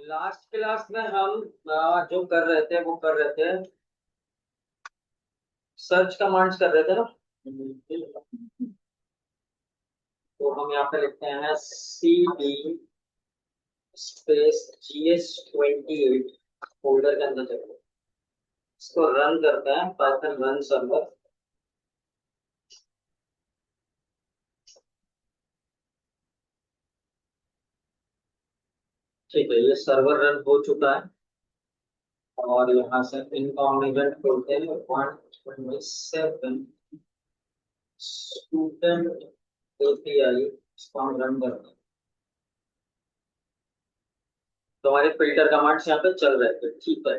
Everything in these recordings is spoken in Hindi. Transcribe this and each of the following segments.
लास्ट क्लास में हम जो कर रहे थे वो कर रहे थे, सर्च कमांड्स कर रहे थे ना। तो हम यहाँ पे लिखते हैं C D space GS28 folder के अंदर चलो, इसको रन करते हैं पाइथन रन सर्वर। ठीक है, ये सर्वर रन हो चुका है और यहाँ से इनकॉग्निजेंट खोलते हैं 127 स्टूडेंट API, इसको हम रन करते हैं। तो हमारे फिल्टर कमांड्स यहाँ पे चल रहे थे, ठीक है।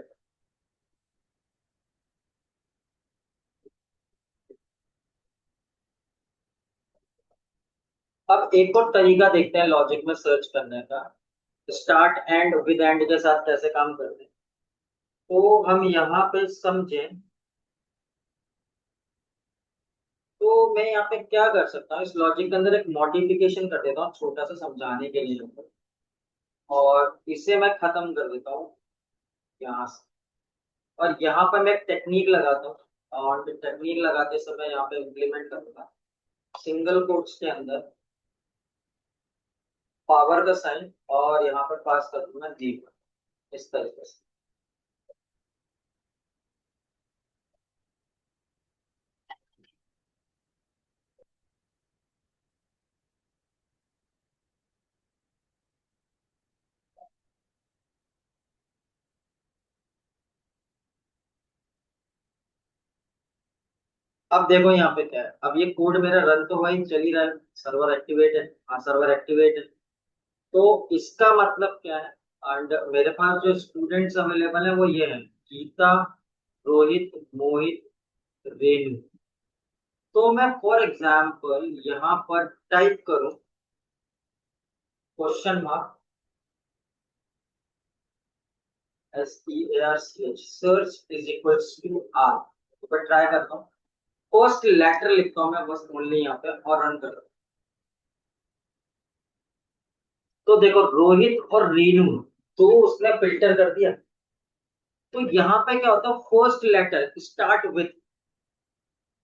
अब एक और तरीका देखते हैं लॉजिक में सर्च करने का, स्टार्ट एंड विद एंड के साथ कैसे काम करते हैं। तो हम यहाँ पे समझें, तो मैं यहाँ पे क्या कर सकता हूँ, इस लॉजिक के अंदर एक मॉडिफिकेशन कर देता हूँ छोटा सा समझाने के लिए, और इसे मैं खत्म कर देता हूँ यहाँ से। और यहाँ पर मैं एक टेक्निक लगाता हूँ, और टेक्निक लगाते समय यहाँ पे इम्प्लीमेंट करूंगा सिंगल कोट्स के अंदर पावर का साइन, और यहाँ पर पास कर दूंगा जी, इस तरीके से। अब देखो यहाँ पे क्या है, अब ये कोड मेरा रन तो भाई चल ही रहा है, सर्वर एक्टिवेट है। हाँ, सर्वर एक्टिवेट है। तो इसका मतलब क्या है, एंड मेरे पास जो स्टूडेंट्स अवेलेबल है वो ये है, गीता, रोहित, मोहित, रेणु। तो मैं फॉर एग्जाम्पल यहाँ पर टाइप करूं question mark SEARCH, search is equals to R. तो मैं ट्राई करता हूँ, फर्स्ट लेटर लिखता हूँ मैं बस ओनली यहाँ पे, और रन करता हूँ। तो देखो रोहित और रीनू, तो उसने फिल्टर कर दिया। तो यहाँ पे क्या होता है, फर्स्ट लेटर स्टार्ट विथ,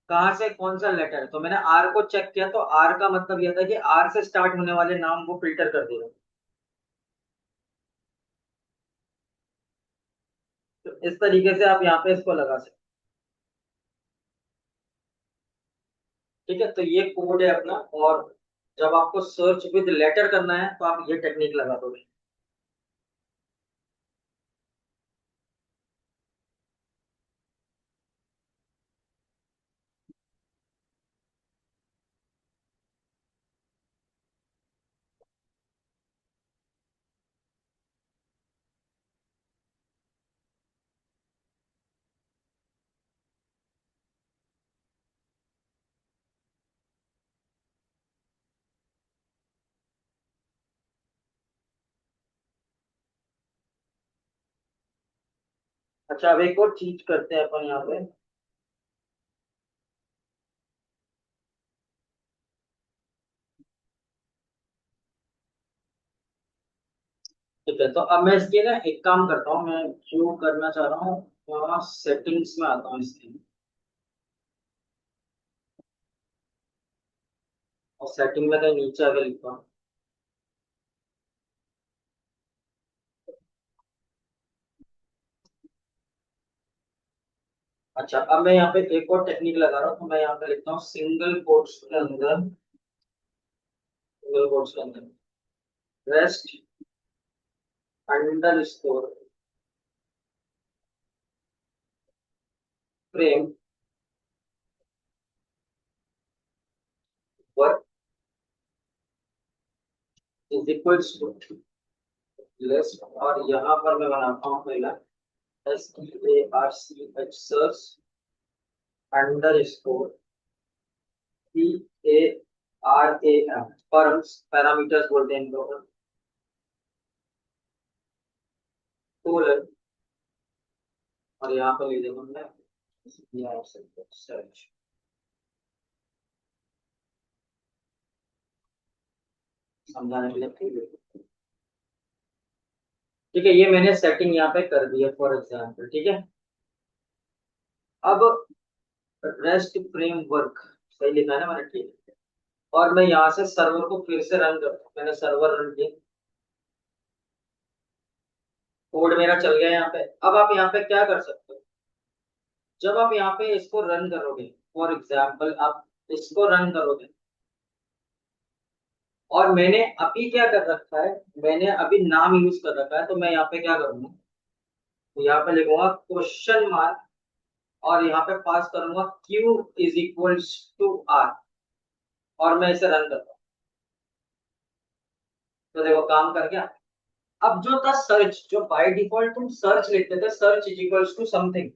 कहाँ से कौन सा लेटर, तो मैंने आर को चेक किया, तो आर का मतलब यह था कि आर से स्टार्ट होने वाले नाम वो फिल्टर कर देगा। तो इस तरीके से आप यहाँ पे इसको लगा सकते हैं। ठीक है, तो ये कोड है अपना, और जब आपको सर्च विद लेटर करना है तो आप ये टेक्निक लगा दोगे। अच्छा, अब एक और चीज करते हैं अपन यहाँ पे। ठीक है, तो अब मैं इसके ना एक काम करता हूँ, मैं जो करना चाह रहा हूँ सेटिंग्स में आता हूँ इसके, और सेटिंग में कहीं नीचे आके लिखता हूँ। अच्छा, अब मैं यहाँ पे एक और टेक्निक लगा रहा हूँ, तो मैं यहाँ पे लिखता हूँ सिंगल कोट्स के अंदर rest underscore framework is equals to list, और यहाँ पर मैं बनाता हूँ पहला SEARCH, search underscore PARAM, params, parameters बोलते हैं इनको, कोलन, और यहाँ पर लिख देता हूँ मैं सर्च। समझाने के लिए ठीक है। ठीक है, ये मैंने सेटिंग यहाँ पे कर दी है फॉर एग्जाम्पल। ठीक है, अब रेस्ट फ्रेमवर्क सही लिखा है ना मैंने? ठीक है, और मैं यहाँ से सर्वर को फिर से रन करता हूँ। मैंने सर्वर रन किया, कोड मेरा चल गया यहाँ पे। अब आप यहाँ पे क्या कर सकते हो, जब आप यहाँ पे इसको रन करोगे, फॉर एग्जाम्पल आप इसको रन करोगे, और मैंने अभी क्या कर रखा है, मैंने अभी नाम यूज कर रखा है, तो मैं यहाँ पे क्या करूंगा, तो यहाँ पे लिखूंगा क्वेश्चन मार्क, और यहाँ पे पास करूंगा Q is equals to R, और मैं इसे रन करता हूँ। तो देखो काम कर गया। अब जो था सर्च, जो बाय डिफॉल्ट तुम सर्च लिखते थे, search is equals to something,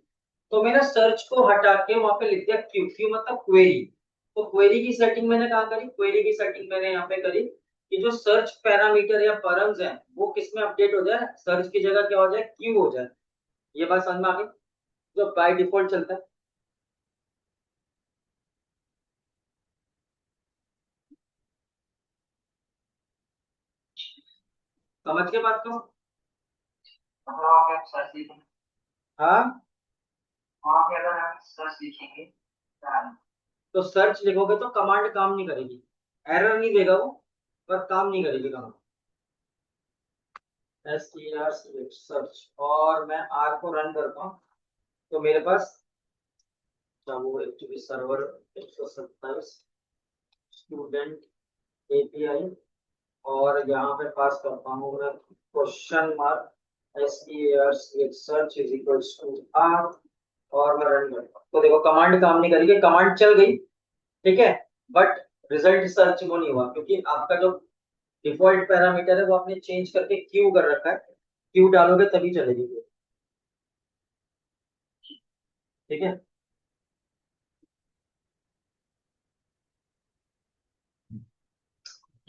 तो मैंने सर्च को हटा के वहां पे लिख दिया क्यू। क्यू मतलब क्वेरी। तो क्वेरी की सेटिंग मैंने कहा करी, क्वेरी की सेटिंग मैंने यहाँ पे करी कि जो सर्च पैरामीटर या परम्स है वो किस में अपडेट हो जाए, सर्च की जगह क्या हो जाए, क्यू हो जाए। ये बात समझ में आ गई, जो बाय डिफॉल्ट चलता है। समझ के बात को? वहाँ पे आप सर्च लिखेंगे। हाँ, वहाँ पे अगर आप सर्च लिखेंगे तो सर्च लिखोगे तो कमांड काम नहीं करेगी, एरर नहीं देगा वो, पर काम नहीं करेगी command. S T R search, और मैं आर को रन करता हूँ, तो मेरे पास क्या वो एक्चुअली सर्वर 127 स्टूडेंट एपीआई, और यहाँ पे पास करता हूँ मैं question mark S E R search is equals to R, और मैं रन करता हूँ। तो देखो कमांड काम नहीं करेगी, कमांड चल गई, ठीक है, बट रिजल्ट सर्च वो नहीं हुआ, क्योंकि आपका जो डिफॉल्ट पैरामीटर है वो आपने चेंज करके क्यू कर रखा है। क्यू डालोगे तभी चलेगी वो, ठीक है।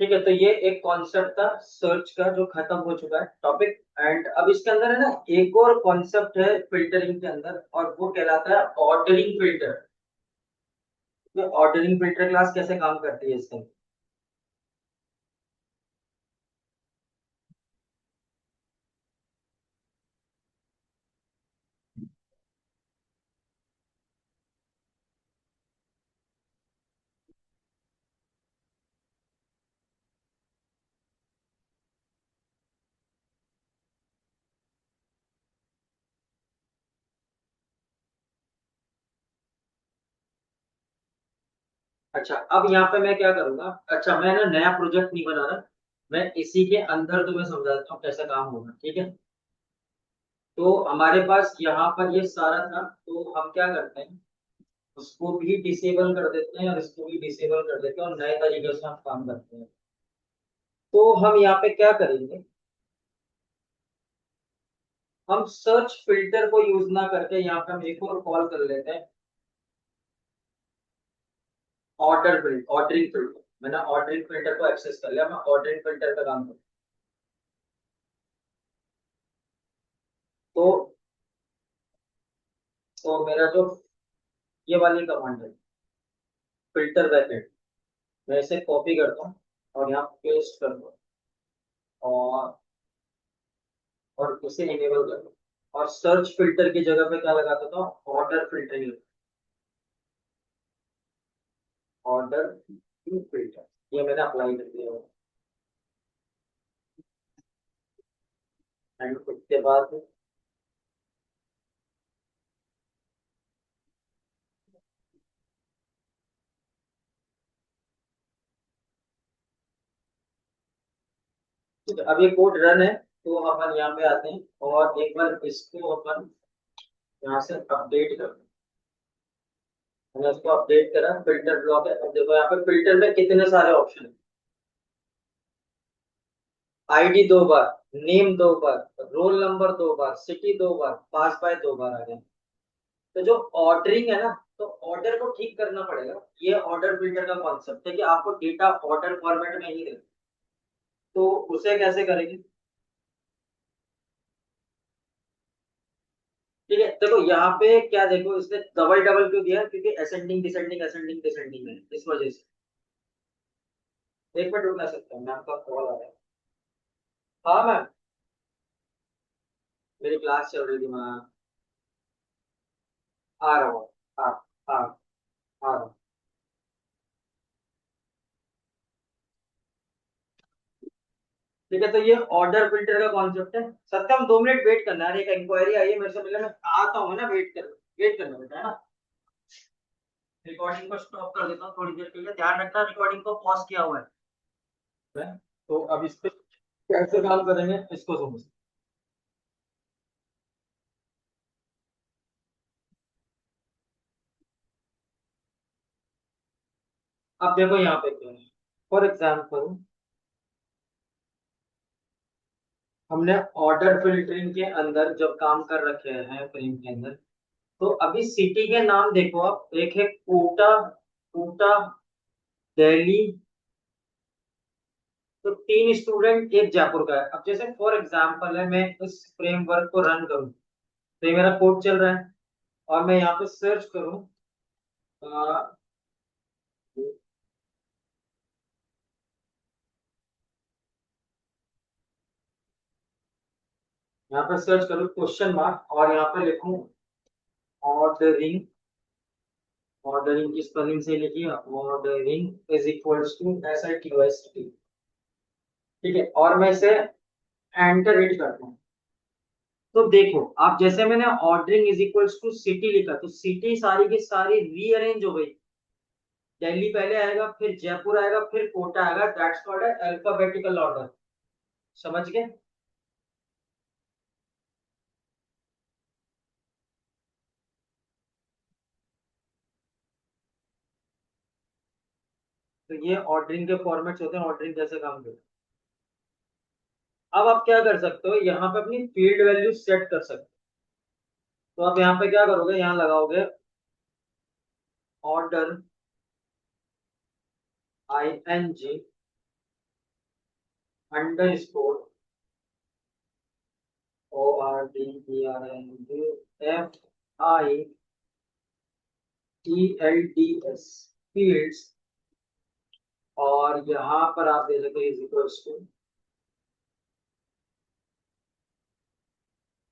ठीक है, तो ये एक कॉन्सेप्ट था सर्च का जो खत्म हो चुका है टॉपिक। एंड अब इसके अंदर है ना एक और कॉन्सेप्ट है फिल्टरिंग के अंदर, और वो कहलाता है ऑर्डरिंग फिल्टर। तो ऑर्डरिंग फिल्टर क्लास कैसे काम करती है इसके अंदर? अच्छा, अब यहाँ पे मैं क्या करूंगा, अच्छा मैं ना नया प्रोजेक्ट नहीं बना रहा, मैं इसी के अंदर तुम्हें समझा देता हूँ कैसे काम होगा, ठीक है। तो हमारे पास यहाँ पर ये सारा था, तो हम क्या करते हैं, उसको भी डिसेबल कर देते हैं और इसको भी डिसेबल कर देते हैं, और नए तरीके से हम काम करते हैं। तो हम यहाँ पे क्या करेंगे, हम सर्च फिल्टर को यूज ना करके यहाँ पे हम एक और कॉल कर लेते हैं, ऑर्डरिंग फिल्टर। मैंने ऑर्डरिंग फिल्टर को एक्सेस कर लिया, मैं ऑर्डरिंग फिल्टर पे काम करूँ। तो मेरा जो ये वाली कमांड है फिल्टर ब्रैकेट, मैं इसे कॉपी करता हूँ और यहाँ पेस्ट करता हूँ, और उसे इनेबल करता हूँ, और सर्च फिल्टर की जगह पे क्या लगा देता हूँ, ऑर्डर फिल्टरिंग, ऑर्डर फिल्टर, ये मैंने अप्लाई कर दिया। एंड उसके बाद अब ये कोड रन है, तो अपन यहाँ पे आते हैं और एक बार इसको अपन यहाँ से अपडेट कर, मैंने उसको अपडेट करा, फिल्टर ब्लॉक है। अब देखो यहाँ पे फिल्टर में कितने सारे ऑप्शन है, आईडी 2 बार, नेम 2 बार, रोल नंबर 2 बार, सिटी 2 बार, पास बाय 2 बार आ गए। तो जो ऑर्डरिंग है ना, तो ऑर्डर को ठीक करना पड़ेगा। ये ऑर्डर फिल्टर का कॉन्सेप्ट है कि आपको डेटा ऑर्डर फॉर्मेट में ही देना, तो उसे कैसे करेंगे? ठीक है, देखो यहाँ पे क्या, देखो इसने डबल डबल क्यों दिया, क्योंकि असेंडिंग डिसेंडिंग असेंडिंग डिसेंडिंग है, इस वजह से। एक मिनट रुक ना सकता हूँ, मैं आपका कॉल आ रहा है। हाँ मैम। मेरी क्लास चल रही थी वहाँ। आ रहा हूँ। हाँ। हाँ। आ रहा हूँ। ठीक है, तो ये ऑर्डर फिल्टर का कॉन्सेप्ट है। सत्यम 2 मिनट वेट करना है, एक इंक्वायरी आई है मेरे से मिलने, मैं आता हूँ ना, वेट करना बेटा, है ना। रिकॉर्डिंग को स्टॉप कर देता हूँ थोड़ी देर के लिए, ध्यान रखना रिकॉर्डिंग को पॉज किया हुआ है। तो अब इस पे कैसे काम करेंगे इसको समझ। अब देखो यहाँ पे क्या है। फॉर एग्जाम्पल, हमने ऑर्डर फिल्टरिंग के अंदर जब काम कर रखे हैं फ्रेम के अंदर, तो अभी सिटी के नाम देखो आप, एक है कोटा, कोटा, दिल्ली। तो 3 स्टूडेंट एक जयपुर का है। अब जैसे फॉर एग्जाम्पल है, मैं इस फ्रेमवर्क को रन करूँ, तो ये मेरा कोड चल रहा है, और मैं यहाँ पे सर्च करूँ, यहाँ पे सर्च करूँ क्वेश्चन मार्क, और यहाँ पे लिखूँ ऑर्डरिंग। ऑर्डरिंग की स्पेलिंग से लिखिए, ordering is equals to SITUST। ठीक है, और मैं इसे एंटर हिट करता हूँ। तो देखो आप, जैसे मैंने ordering is equals to city लिखा, तो सिटी सारी की सारी रीअरेंज हो गई। दिल्ली पहले आएगा, फिर जयपुर आएगा, फिर कोटा आएगा। That's called alphabetical order. समझ गए। तो ये ऑर्डरिंग के फॉर्मेट्स होते हैं, ऑर्डरिंग कैसे काम करते हैं। अब आप क्या कर सकते हो, यहाँ पे अपनी फील्ड वैल्यू सेट कर सकते हो। तो आप यहाँ पे क्या करोगे, यहाँ लगाओगे order ING underscore ORDERNGFIELDS fields. और यहाँ पर आप दे सकते इज इक्वल्स टू।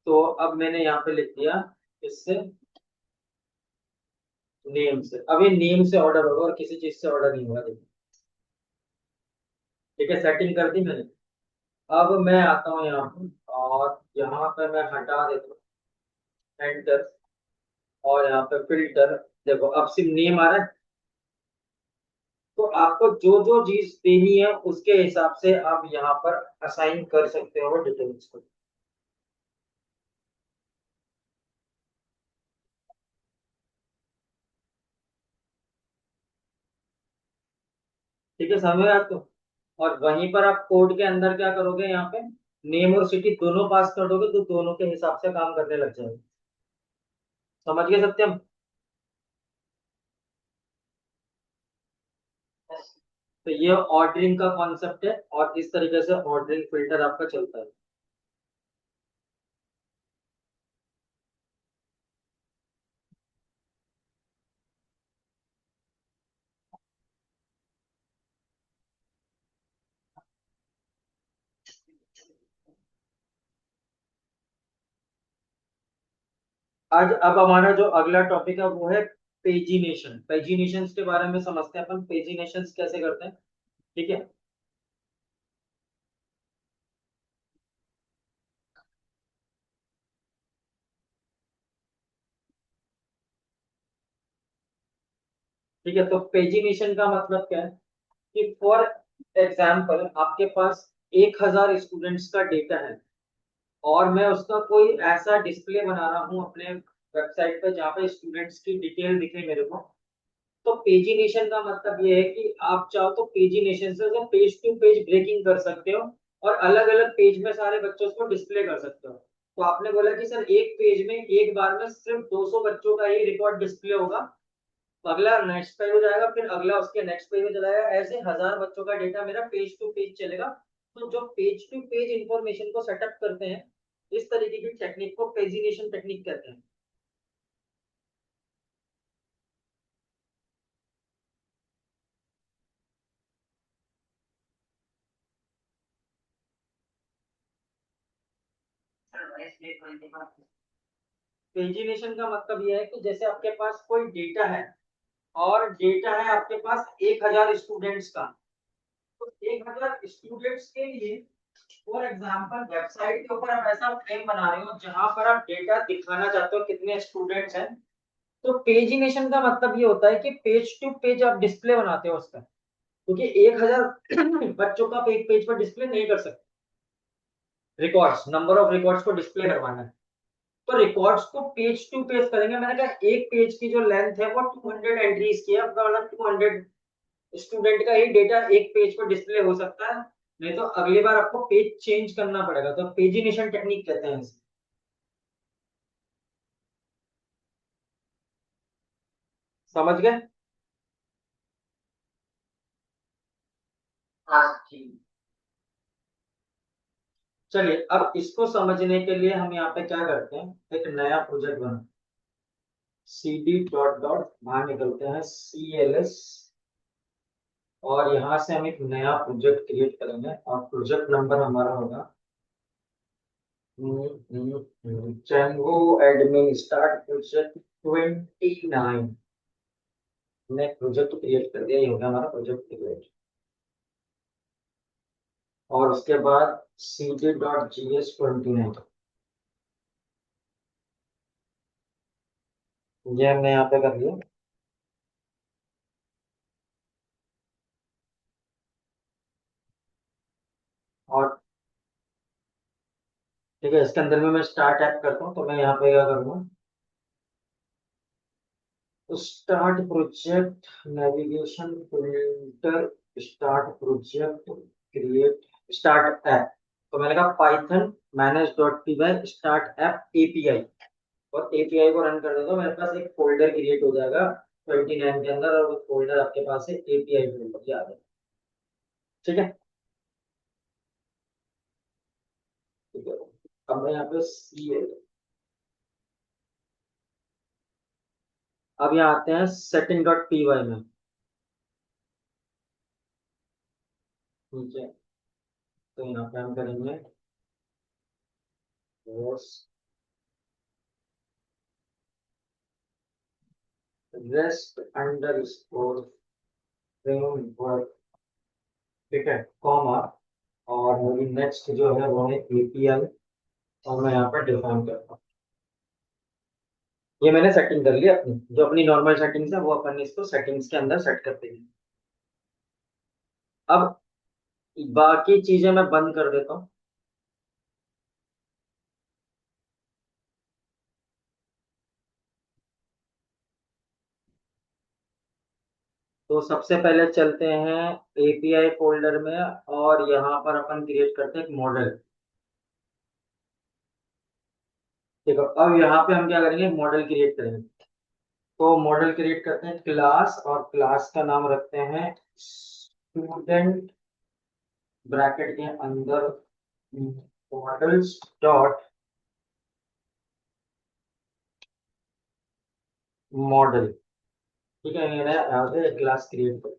तो अब मैंने यहाँ पे लिख दिया, इससे नेम से। अब ये नेम से ऑर्डर होगा और किसी चीज से ऑर्डर नहीं होगा, देखिए। ठीक है, सेटिंग कर दी मैंने। अब मैं आता हूँ यहाँ पर, और यहाँ पे मैं हटा देता हूँ एंटर, और यहाँ पे फिल्टर। देखो अब सिर्फ नेम आ रहा है। तो आपको जो जो चीज देनी है उसके हिसाब से आप यहाँ पर असाइन कर सकते हो डिटेल्स को। ठीक है, समझ में आपको। और वहीं पर आप कोड के अंदर क्या करोगे, यहाँ पे नेम और सिटी दोनों पास कर दोगे, तो दोनों के हिसाब से काम करने लग जाएगा। समझ गए सत्यम। तो ये ऑर्डरिंग का कॉन्सेप्ट है, और इस तरीके से ऑर्डरिंग फिल्टर आपका चलता है। आज अब हमारा जो अगला टॉपिक है वो है पेजिनेशन। पेजिनेशन के बारे में समझते हैं अपन, पेजिनेशन कैसे करते हैं। ठीक है। ठीक है, तो पेजिनेशन का मतलब क्या है, कि फॉर एग्जाम्पल आपके पास 1,000 स्टूडेंट्स का डेटा है, और मैं उसका कोई ऐसा डिस्प्ले बना रहा हूँ अपने वेबसाइट पे जहाँ पे स्टूडेंट्स की डिटेल दिखे मेरे को। तो पेजिनेशन का मतलब ये है कि आप चाहो तो पेजिनेशन से पेज टू पेज ब्रेकिंग कर सकते हो, और अलग अलग पेज में सारे बच्चों को डिस्प्ले कर सकते हो। तो आपने बोला कि सर एक पेज में एक बार में सिर्फ 200 बच्चों का ही रिकॉर्ड डिस्प्ले होगा, तो अगला नेक्स्ट पेज हो जाएगा, फिर अगला उसके नेक्स्ट पेज में चला जाएगा, ऐसे 1,000 बच्चों का डेटा मेरा पेज टू पेज चलेगा। तो जो पेज टू पेज इंफॉर्मेशन को सेटअप करते हैं, इस तरीके की टेक्निक को पेजिनेशन टेक्निक कहते हैं। इसलिए 21। पेजिनेशन का मतलब यह है कि जैसे आपके पास कोई डेटा है और डेटा है आपके पास 1000 स्टूडेंट्स का, तो 1000 स्टूडेंट्स के लिए फॉर एग्जांपल वेबसाइट के ऊपर आप ऐसा फ्रेम बना रहे हो जहां पर आप डेटा दिखाना चाहते हो कितने स्टूडेंट्स हैं, तो पेजिनेशन का मतलब ये होता है कि पेज टू पेज आप डिस्प्ले बनाते हो उसका, क्योंकि 1000 बच्चों का एक पेज पर डिस्प्ले नहीं कर सकते। रिकॉर्ड्स, नंबर ऑफ रिकॉर्ड्स को डिस्प्ले करवाना है, तो रिकॉर्ड्स को पेज टू पेज करेंगे। मैंने कहा एक पेज की जो लेंथ है वो 200 एंट्रीज की है, आपका मतलब 200 स्टूडेंट का ही डेटा एक पेज पर डिस्प्ले हो सकता है, नहीं तो अगली बार आपको पेज चेंज करना पड़ेगा, तो पेजिनेशन टेक्निक कहते हैं इसे। समझ गए? हाँ जी। चलिए अब इसको समझने के लिए हम यहाँ पे क्या करते हैं, एक नया प्रोजेक्ट बना, सी डी डॉट डॉट बाहर निकलते हैं, CLS, और यहाँ से हम एक नया प्रोजेक्ट क्रिएट करेंगे और प्रोजेक्ट नंबर हमारा होगा Django एडमिन स्टार्ट प्रोजेक्ट 29। हमने प्रोजेक्ट क्रिएट कर दिया, ये हो गया हमारा प्रोजेक्ट क्रिएट। और उसके बाद cd.js29 ये हमने यहाँ पे कर लिया। और ठीक है, इसके अंदर में मैं स्टार्ट ऐप करता हूँ, तो मैं यहाँ पे क्या करूँगा, तो start project, navigation filter, start project, create start app, तो मैंने कहा Python manage dot P Y start app API, और एपीआई को रन कर देता हूँ, मेरे पास एक फोल्डर क्रिएट हो जाएगा 29 के अंदर, और वो फोल्डर आपके पास है एपीआई फोल्डर, याद है? ठीक है, ठीक है। अब मैं यहाँ पे सी, अब यहाँ आते हैं सेटिंग डॉट पी वाई में। ठीक है, तो यहाँ पे हम करेंगे रेस्ट अंडर स्कोर फ्रेमवर्क, ठीक है, कॉमा, और मेरी नेक्स्ट जो है वो है एपीआई, और मैं यहाँ पर डिफाइन करता हूँ। ये मैंने सेटिंग कर ली अपनी, जो अपनी नॉर्मल सेटिंग्स है वो अपन इसको सेटिंग्स के अंदर सेट कर देंगे। अब बाकी चीजें मैं बंद कर देता हूँ। तो सबसे पहले चलते हैं एपीआई फोल्डर में, और यहाँ पर अपन क्रिएट करते हैं एक मॉडल। देखो अब यहाँ पे हम क्या करेंगे, मॉडल क्रिएट करेंगे, तो मॉडल क्रिएट करते हैं क्लास, और क्लास का नाम रखते हैं स्टूडेंट, ब्रैकेट के अंदर मॉडल्स डॉट मॉडल, ठीक है, मैंने यहाँ पे क्लास क्रिएट कर,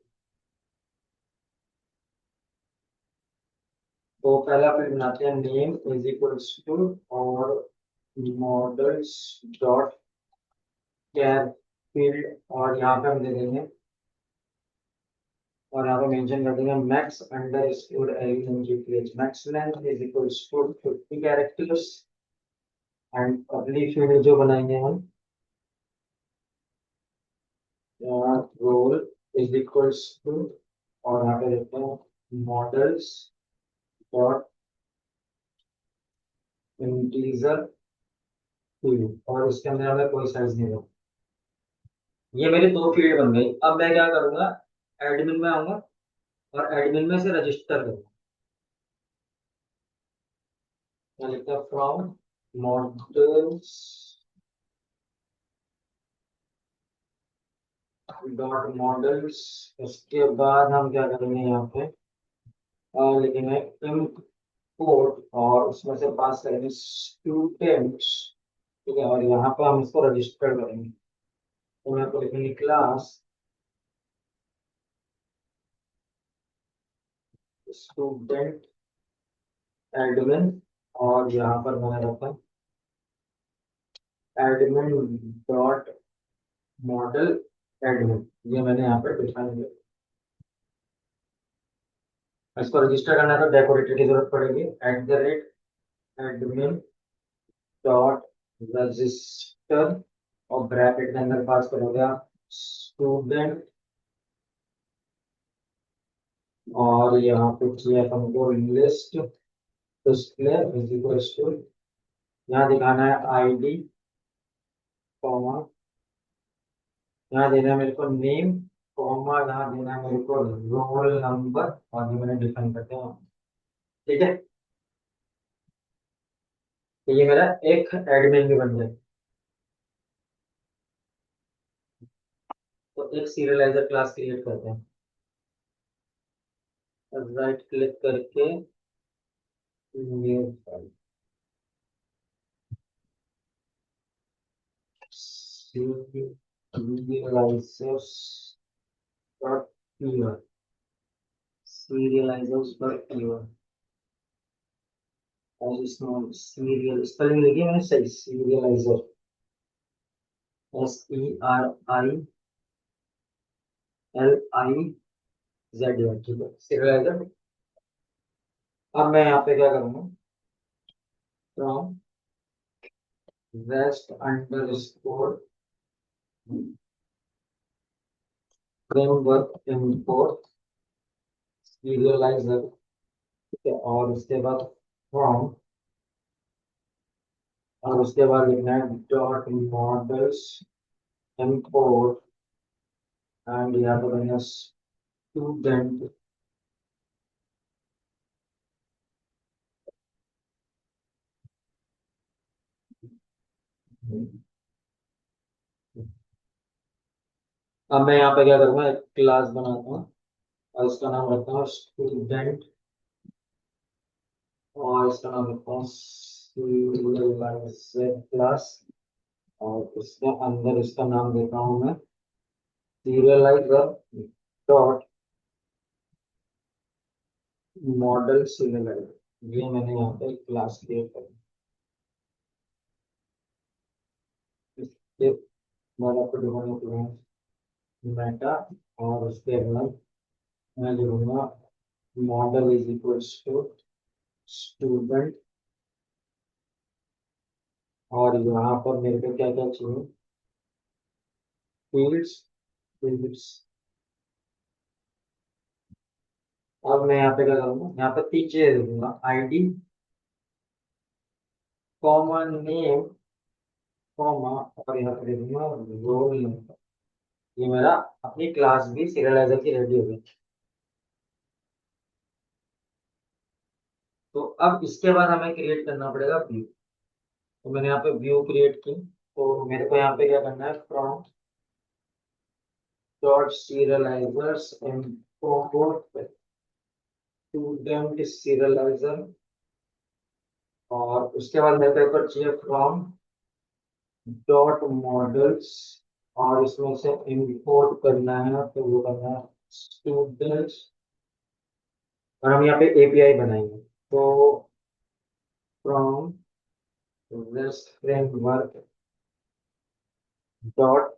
तो पहला फिर बनाते हैं नेम इज इक्वल्स टू, और मॉडल्स डॉट कैर फील्ड, और यहाँ पे हम दे देंगे, और यहाँ पे मेंशन कर देंगे max underscore element, max length is equals to 50 characters, and अगली फील्ड जो बनाएंगे हम, रोल इज इक्वल्स टू, और यहाँ पे देखते हैं मॉडल्स डॉट इंटीजर फील्ड, और इसके अंदर हमें कोई साइज नहीं देना। ये मेरी दो फील्ड बन गई। अब मैं क्या करूंगा, एडमिन में आऊंगा और एडमिन में से रजिस्टर करूंगा, मैं लिखता हूँ फ्रॉम मॉडल्स डॉट मॉडल्स, उसके बाद हम क्या करेंगे यहाँ पे, लिखेंगे इम्पोर्ट, और उसमें से पास करेंगे स्टूडेंट्स, ठीक है, और यहाँ पे हम इसको रजिस्टर करेंगे, तो यहाँ पे लिखेंगे क्लास स्टूडेंट एडमिन, और यहाँ पर मैंने रखा एडमिन डॉट मॉडल एडमिन, ये मैंने यहाँ पर डिफाइन किया। इसको रजिस्टर करना है तो डेकोरेटर की जरूरत पड़ेगी, @admin डॉट रजिस्टर, और ब्रैकेट के अंदर पास करोगे आप स्टूडेंट, और यहाँ पे किया हमको list display is equal to, यहाँ दिखाना है आईडी, कॉमा, यहाँ देना है मेरे को नेम, कॉमा, यहाँ देना है मेरे को रोल नंबर, और ये मैंने डिफाइन करते हैं। ठीक है, तो ये मेरा एक एडमिन भी बन जाए। तो एक सीरियलाइजर क्लास क्रिएट करते हैं, राइट क्लिक करके new file, serializers dot py, serializers dot py, और इसमें सीरियल स्पेलिंग लिखी है मैंने सही, सीरियलाइजर, SERILIZER, ठीक है, सीरियलाइजर। अब मैं यहाँ पे क्या करूँगा, from rest underscore framework import serialiser, ठीक है, और उसके बाद फ्रॉम, और उसके बाद लिखना है डॉट मॉडल्स इंपोर्ट, एंड यहाँ पर बनेगा स्टूडेंट, अब मैं यहाँ पे क्या करूँगा, एक क्लास बनाता हूँ और उसका नाम रखता हूँ स्टूडेंट, और इसका नाम रखता हूँ सीरियलाइजर क्लास, और उसके अंदर इसका नाम देता हूँ मैं सीरियलाइजर डॉट मॉडल सीरियलाइजर, ये मैंने यहाँ पे क्लास क्रिएट कर दी। इसके बाद आपको डिफाइन मेटा, और उसके बाद मैं लिखूंगा model is equal to student, और यहाँ पर मेरे को क्या क्या चाहिए, फील्ड्स, फील्ड्स। अब मैं यहाँ पे क्या करूँगा, यहाँ पे तीन चीजें लिखूंगा, आईडी, कॉमन नेम, कॉमा, और यहाँ पे लिखूंगा रोल नंबर। ये मेरा अपनी क्लास भी सीरियलाइजर की रेडी हो गई। तो अब इसके बाद हमें क्रिएट करना पड़ेगा व्यू। तो मैंने यहाँ पे व्यू क्रिएट की, तो मेरे को यहाँ पे क्या करना है, from dot serializers import student serializer, और उसके बाद मेरे को एक और चाहिए फ्रॉम डॉट मॉडल्स, और इसमें से इंपोर्ट करना है, तो वो करना है स्टूडेंट्स, और हम यहाँ पे एपीआई बनाएंगे। तो from rest framework dot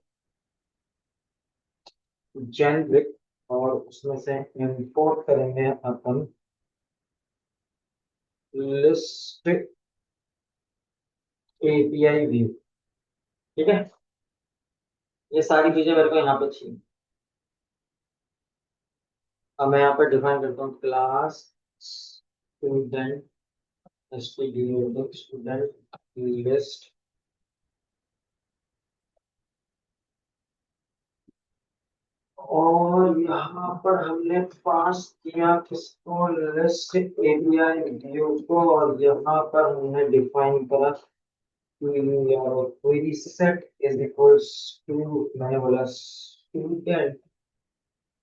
generic, और उसमें से इंपोर्ट करेंगे अपन लिस्ट एपीआई व्यू। ठीक है, ये सारी चीजें मेरे को यहाँ पे चाहिए। अब मैं यहाँ पे डिफाइन करता हूँ क्लास स्टूडेंट, स्टूडेंट लिस्ट, और यहाँ पर हमने पास किया किसको, लिस्ट एपीआई व्यू को, और यहाँ पर हमने डिफाइन करा query set is equals to, मैंने बोला student,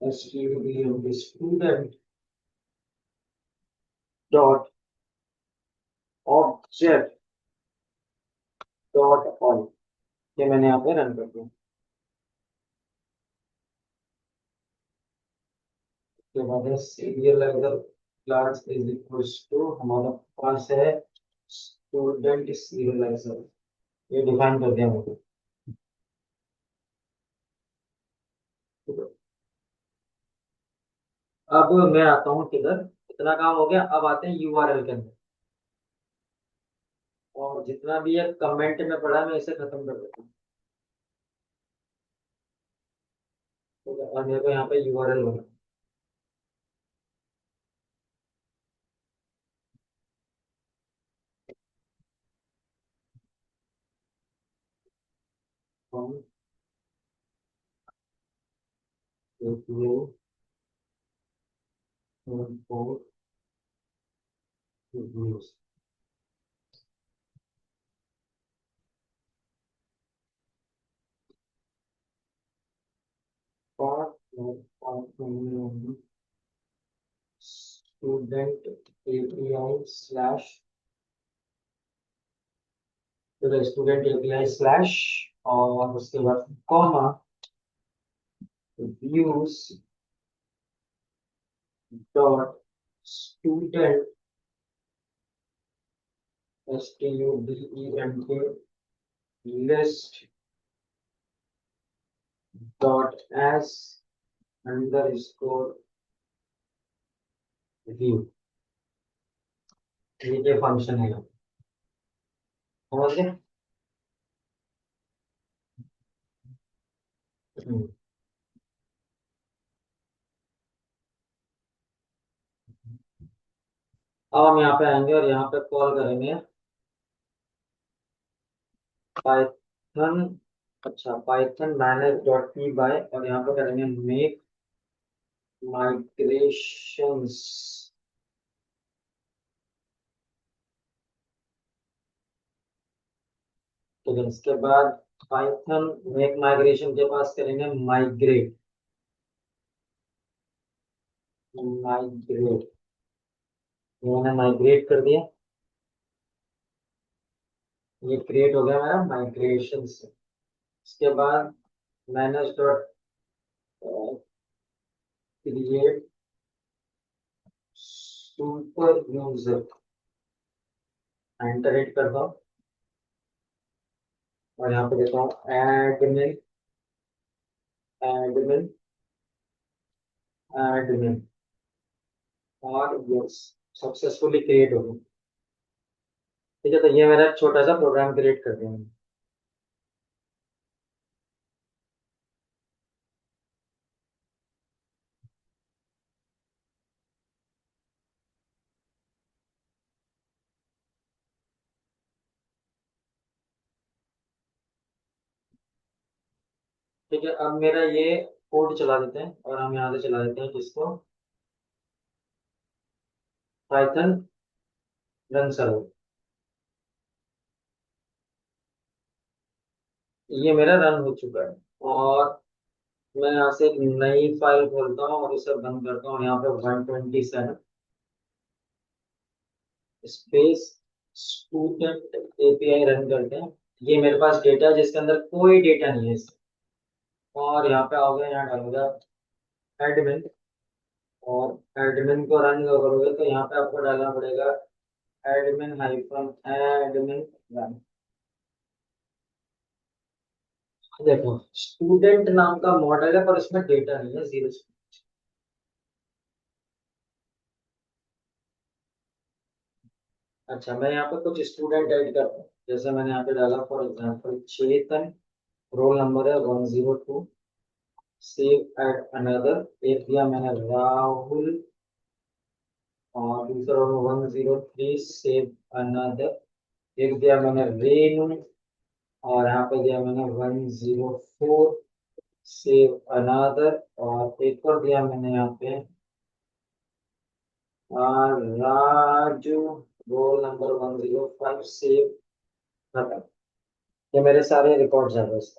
student dot object dot on, ये मैंने यहाँ पे रन कर दिया। उसके बाद है serializer class is equals to, हमारा पास है स्टूडेंट सीरियलाइजर, ये डिफाइन कर दिया मैंने। अब मैं आता हूँ किधर, इतना काम हो गया, अब आते हैं यूआरएल के अंदर। और जितना भी है कमेंट में पढ़ा है, मैं इसे खत्म कर देता हूँ। ठीक है, और मेरे को यहाँ पे यूआरएल बना। Student API slash, student API slash, और उसके बाद comma views dot student student list dot S underscore view. ये फंक्शन है, समझ गए? हम्म। अब हम यहाँ पे आएंगे और यहाँ पे कॉल करेंगे पाइथन। अच्छा, Python manage dot P Y, और यहाँ पे करेंगे मेक माइग्रेशंस। तो फिर इसके बाद पाइथन मेक माइग्रेशन के पास करेंगे माइग्रेट। माइग्रेट, मैंने माइग्रेट कर दिया, ये क्रिएट हो गया मेरा माइग्रेशन से। इसके बाद manage dot create super user, enter hit करता हूँ और यहाँ पे देता हूँ एडमिन, एडमिन, एडमिन, और यस, सक्सेसफुली क्रिएट हो गया। ठीक है, तो ये मेरा छोटा सा प्रोग्राम क्रिएट कर दिया मैंने। ठीक है, अब मेरा ये कोड चला देते हैं और हम यहाँ से चला देते हैं किसको, पाइथन रन सर्वर। ये मेरा रन हो चुका है, और मैं यहाँ से एक नई फाइल खोलता हूँ और इसे बंद करता हूँ। यहाँ पे 127 स्पेस स्टूडेंट एपीआई रन करते हैं। ये मेरे पास डेटा है जिसके अंदर कोई डेटा नहीं है इसका। और यहाँ पे आओगे, यहाँ डालूंगा एडमिन, और एडमिन को रन करोगे तो यहाँ पे आपको डालना पड़ेगा एडमिन हाइफन एडमिन रन। देखो, स्टूडेंट नाम का मॉडल है पर इसमें डेटा नहीं है, जीरो। अच्छा, मैं यहाँ पे कुछ स्टूडेंट ऐड करता हूँ, जैसे मैंने यहाँ पे डाला for example Chetan, role number है 102, सेव एट अनदर, एक दिया मैंने राहुल, और दूसरा रोल 103, सेव अनदर, एक दिया मैंने रेनू, और यहाँ पे दिया मैंने 104, सेव अनदर, और एक और दिया मैंने यहाँ पे राजू, रोल नंबर 105, सेव, खत्म। ये मेरे सारे रिकॉर्ड्स हैं बस।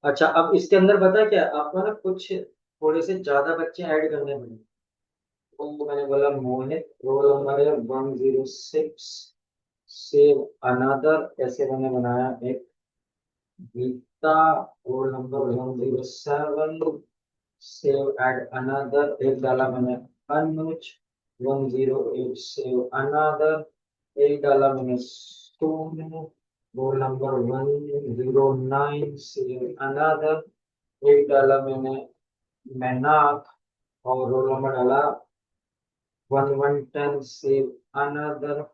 अच्छा, अब इसके अंदर पता है क्या, आपको ना कुछ थोड़े से ज्यादा बच्चे ऐड करने पड़े। तो मैंने बोला मोहित, रोल नंबर है 106, सेव अनदर, ऐसे मैंने बनाया एक, Geeta roll number 107, save add another, एक डाला मैंने। अनुज 108, सेव अनदर, एक डाला मैंने। Sonu roll number 109, save another, एक डाला मैंने। मैनाक और रोल नंबर डाला 1110, सेव अनदर,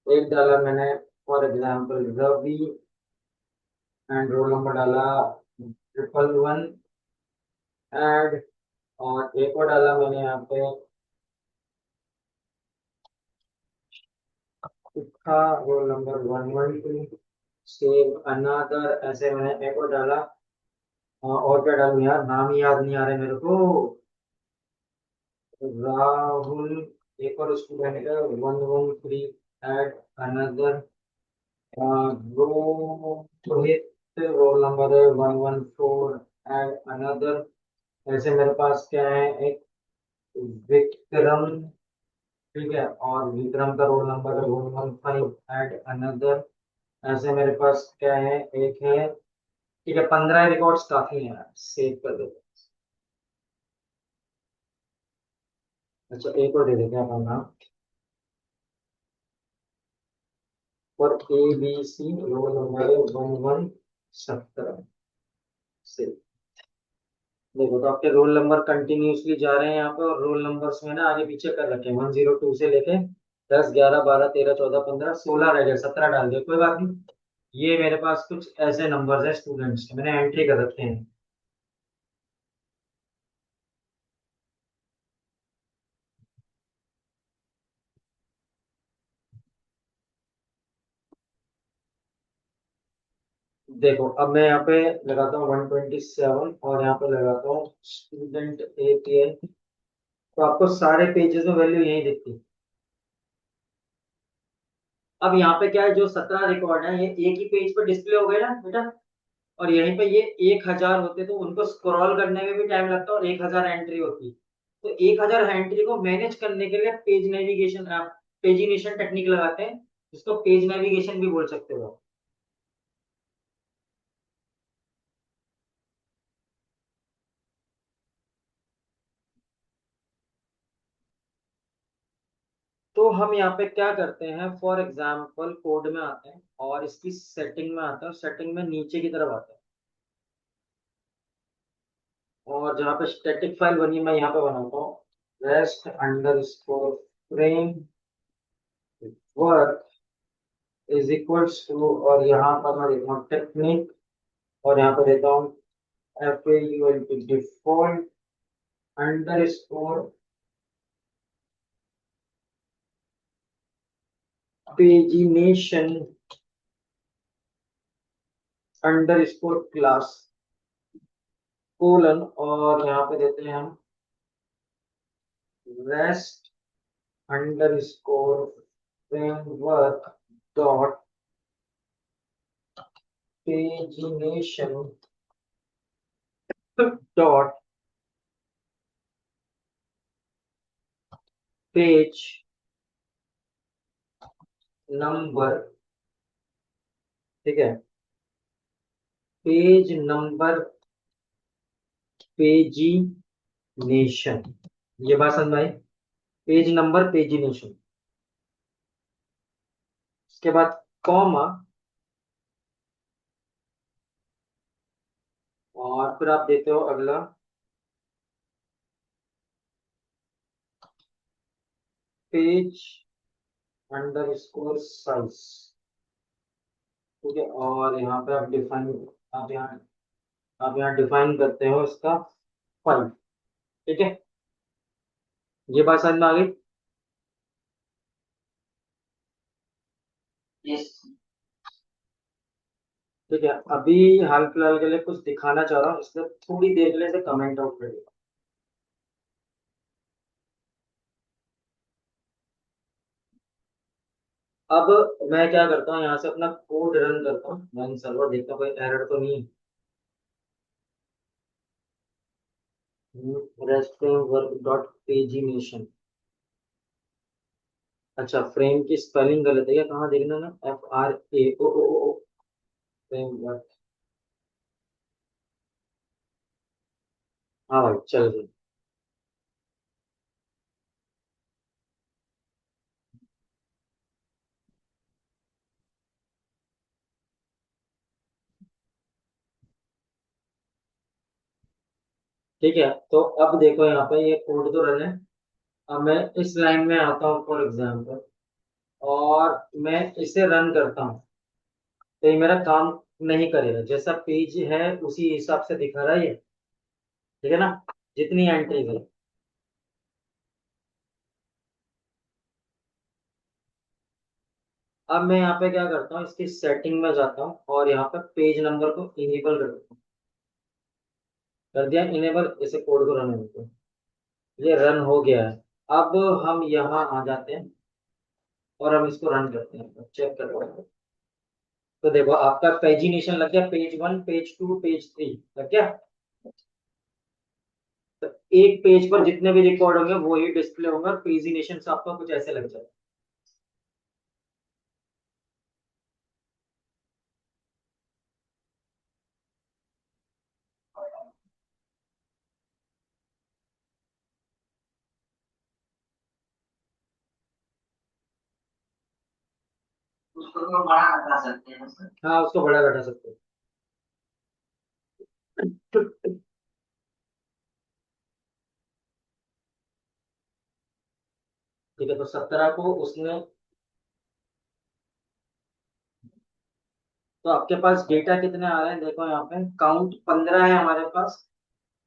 एक डाला मैंने for example Ravi, and roll number डाला 111 एड, और एक और डाला मैंने यहाँ पे शिखा रोल नंबर 112, सेव अनदर, ऐसे मैंने एक और डाला। और क्या डालूं यार, नाम ही याद नहीं आ रहे मेरे को। राहुल, एक और स्टूडेंट है 113, add another. Rohit roll number है 114, एड अनदर। ऐसे मेरे पास क्या है, एक विक्रम, ठीक है, और विक्रम का रोल नंबर है 115, एड अनदर। ऐसे मेरे पास क्या है, एक है, ठीक है, 15 रिकॉर्ड्स काफी हैं, सेव कर दो। अच्छा, एक और दे देते हैं अपना नाम, और A B C roll number है 1117, सेव। देखो तो आपके रोल नंबर कंटिन्यूसली जा रहे हैं यहाँ पे, और रोल नंबर्स में ना आगे पीछे कर रखे हैं, 102 से लेके 10 11 12 13 14 15 16 रह गए, 17 डाल दिए, कोई बात नहीं। ये मेरे पास कुछ ऐसे नंबर्स हैं स्टूडेंट्स के, मैंने एंट्री कर रखे हैं। देखो अब मैं यहाँ पे लगाता हूँ 127, और यहाँ पे लगाता हूँ स्टूडेंट APN, तो आपको सारे पेजेस में वैल्यू यही दिखती है। अब यहाँ पे क्या है, जो 17 रिकॉर्ड है ये एक ही पेज पर डिस्प्ले हो गए ना बेटा, और यहीं पे ये 1000 होते तो उनको स्क्रॉल करने में भी टाइम लगता और 1000 एंट्री होती। तो 1000 एंट्री को मैनेज करने के लिए पेज नेविगेशन, पेजिनेशन टेक्निक लगाते हैं, जिसको पेज नेविगेशन भी बोल सकते हो। तो हम यहाँ पे क्या करते हैं, फॉर एग्जाम्पल कोड में आते हैं और इसकी सेटिंग में आते हैं, सेटिंग में नीचे की तरफ आते हैं, और जहाँ पे स्टैटिक फाइल बनी मैं यहाँ पे बनाता हूँ rest underscore framework is equals to, और यहाँ पर मैं देता हूँ टेक्निक, और यहाँ पे देता हूँ FAULT default under score pagination under score class colon, और यहाँ पे देते हैं हम rest under score framework dot pagination dot page number, ठीक है, पेज नंबर पेजिनेशन, ये बात समझ में आई, पेज नंबर पेजिनेशन। उसके बाद कॉमा, और फिर आप देते हो अगला पेज अंडर स्कोर साइज, ठीक है, और यहाँ पे आप डिफाइन, आप यहाँ आप यहाँ डिफाइन करते हो इसका 5, ठीक है, ये बात समझ में आ गई। यस। ठीक है, अभी हाल फिलहाल के लिए कुछ दिखाना चाह रहा हूँ, इसलिए थोड़ी देर के लिए से कमेंट आउट करिए। अब मैं क्या करता हूँ, यहाँ से अपना कोड रन करता हूँ, मैं सर्वर देखता हूँ कोई एरर तो नहीं है। रेस्ट वर्क डॉट पेजिनेशन, अच्छा फ्रेम की स्पेलिंग गलत है क्या, कहाँ देखना ना, FRAME वर्क, हाँ भाई चल जी। ठीक है, तो अब देखो यहाँ पे ये कोड तो रन है। अब मैं इस लाइन में आता हूँ फॉर एग्जाम्पल, और मैं इसे रन करता हूँ, तो ये मेरा काम नहीं करेगा। जैसा पेज है उसी हिसाब से दिखा रहा है ये, ठीक है ना, जितनी एंट्री है। अब मैं यहाँ पे क्या करता हूँ, इसकी सेटिंग में जाता हूँ और यहाँ पे पेज नंबर को इनेबल कर देता हूँ। कर दिया इनेबल, इसे कोड को रन होने दो। ये रन हो गया है। अब हम यहाँ आ जाते हैं और हम इसको रन करते हैं, चेक करते हैं। तो देखो आपका पेजिनेशन लग गया, पेज 1 पेज 2 पेज 3 लग गया। तो एक पेज पर जितने भी रिकॉर्ड होंगे वो ही डिस्प्ले होंगे, और पेजिनेशन से आपका कुछ ऐसे लग जाएगा। उसको तो बड़ा बता सकते हैं सर। हाँ, उसको बड़ा घटा सकते हो। ठीक है, तो 17 को उसने, तो आपके पास डेटा कितने आ रहे हैं देखो, यहाँ पे काउंट 15 है हमारे पास।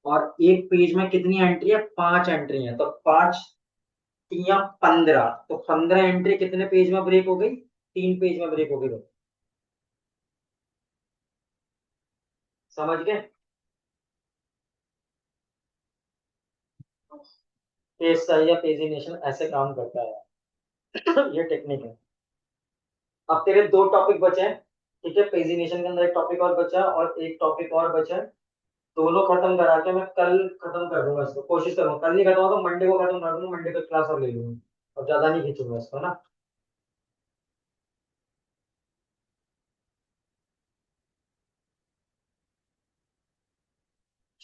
और एक पेज में कितनी एंट्री है, 5 एंट्री है, तो 5 या 15, तो 15 एंट्री कितने पेज में ब्रेक हो गई, 3 पेज में ब्रेक हो गई। समझ गए। पेज साइज या पेजिनेशन ऐसे काम करता है। ये टेक्निक है। अब तेरे दो टॉपिक बचे हैं। ठीक है, पेजिनेशन के अंदर एक टॉपिक और बचा है और एक टॉपिक और बचा है। दोनों खत्म करा के मैं कल खत्म कर दूंगा इसको, कोशिश करूंगा। कल नहीं खत्म होगा तो मंडे को खत्म कर दूंगा, मंडे को क्लास और ले लूंगा। और ज्यादा नहीं खींचूंगा इसको ना।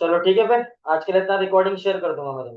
चलो ठीक है, फिर आज के लिए इतना रिकॉर्डिंग शेयर कर दूंगा मैं तुमको।